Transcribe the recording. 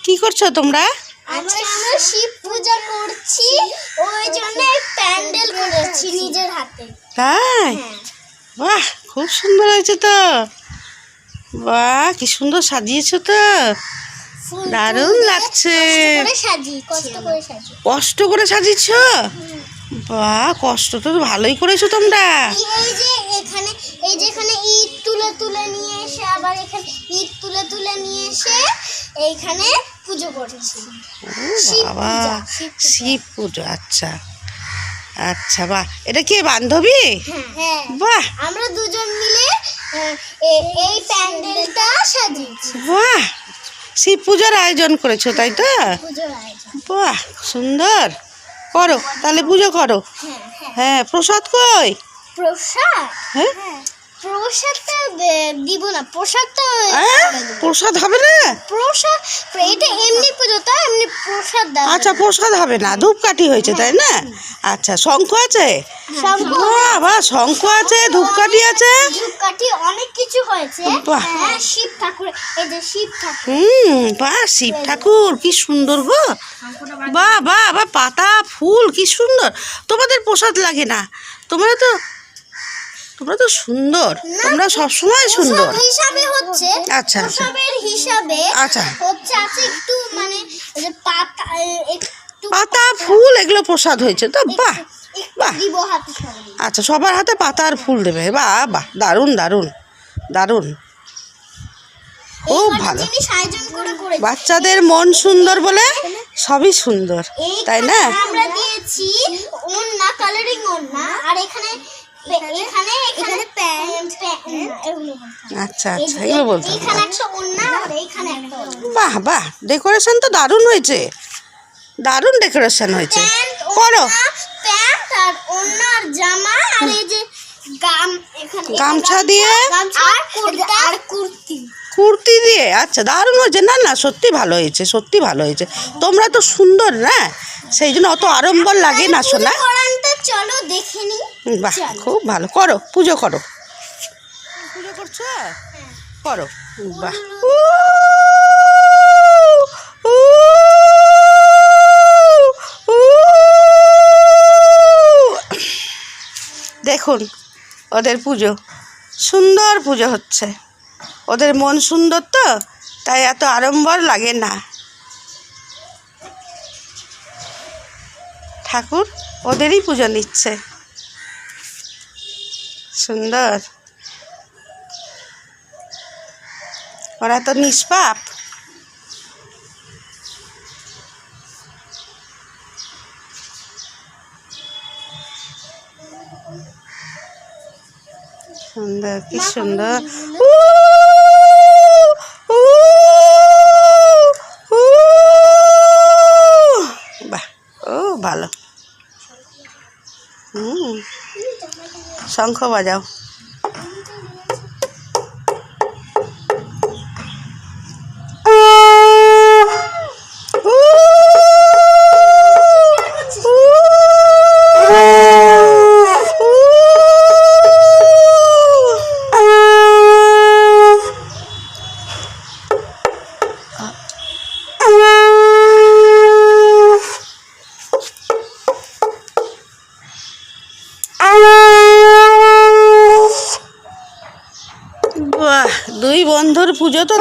কি করছো তোমরা? আজকে আমরা শিব পূজা করছি, ওই জন্য প্যান্ডেল করেছি নিজের হাতে। তাই? বাহ, খুব সুন্দর হয়েছে তো। বাহ, কি সুন্দর সাজিয়েছো তো, দারুণ লাগছে। কষ্ট করে সাজিয়েছো? বাহ, কষ্ট তো ভালোই করেছো তোমরা। এই যে এখানে ইট তুলে তুলে নিয়ে এসে, আবার এখানে ইট তুলে তুলে নিয়ে এসে এইখানে পুজো করেছি। বাবা, শিব পুজো। আচ্ছা আচ্ছা, বাহ। এটা কি বান্ধবী? হ্যাঁ, বাহ, আমরা দুজন মিলে এই প্যান্ডেলটা সাজিয়েছি। বাহ, শিব পূজার আয়োজন করেছো, তাই তো? বাহ, সুন্দর। করো তাহলে, পুজো করো। হ্যাঁ, প্রসাদ কই? প্রসাদ? হ্যাঁ, প্রসাদটা দিব না, প্রসাদটা প্রসাদ হবে না। প্রসাদ এটা এমনি পুজো, তো এমনি প্রসাদ দাও। আচ্ছা, প্রসাদ হবে না, ধূপকাঠি হয়েছে, তাই না? আচ্ছা, শঙ্খ আছে? বাহ, শঙ্খ আছে, ধূপকাঠি আছে, ধূপকাঠি অনেক কিছু হয়েছে। হ্যাঁ, শিব ঠাকুর, এই যে শিব ঠাকুর। বাহ, শিব ঠাকুর কি সুন্দর গো। বাহ বাহ বাহ, পাতা ফুল কি সুন্দর। তোমাদের প্রসাদ লাগে না, তোমরা তো সুন্দর, তোমরা সবসময় সুন্দর হিসাবে হচ্ছে। আচ্ছা, প্রসাদের হিসাবে আচ্ছা হচ্ছে আছে একটু, মানে যে পাতা, একটু পাতা ফুল এগুলো প্রসাদ হয়েছে তো। বাহ বাহ, দিব হাতে সবাই। আচ্ছা, সবার হাতে পাতা আর ফুল দেবে। বাহ বাহ, দারুণ দারুণ দারুণ, খুব ভালো। বাচ্চাদের মন সুন্দর বলে সবই সুন্দর, তাই না? আমরা দিয়েছি ওন্না, কালারিং ওন্না, আর এখানে এখানে এখানে প্যান্ট, আচ্ছা আচ্ছা, এগুলো বলতে হবে। এখানে একটা ওন্না আর এখানে একটা ওন্না। বাহ বাহ, ডেকোরেশন তো দারুণ হয়েছে, দারুণ ডেকোরেশন হয়েছে। করো প্যান্ট আর ওন্না আর জামা, আর এই যে গামছা দিয়ে আর কুর্তি কুর্তি দিয়ে। আচ্ছা, দারুণ হয়েছে। না না, সত্যি ভালো হয়েছে, সত্যি ভালো হয়েছে। তোমরা তো সুন্দর না, সেই জন্য অত আড়ম্বর লাগে না শোনা। চলো দেখে নি। বাহ, খুব ভালো। করো, পুজো করো। পুজো করছো? করো। বাহ, দেখুন ওদের পুজো, সুন্দর পুজো হচ্ছে। ওদের মন সুন্দর তো, তাই এত আড়ম্বর লাগে না। ঠাকুর ওদেরই পুজো নিচ্ছে, সুন্দর। ওরা তো নিষ্পাপ। সুন্দর, কি সুন্দর। বাহ, ও ভালো। শঙ্খ বাজাও। বাহ, দুই বন্ধুর পুজো তো।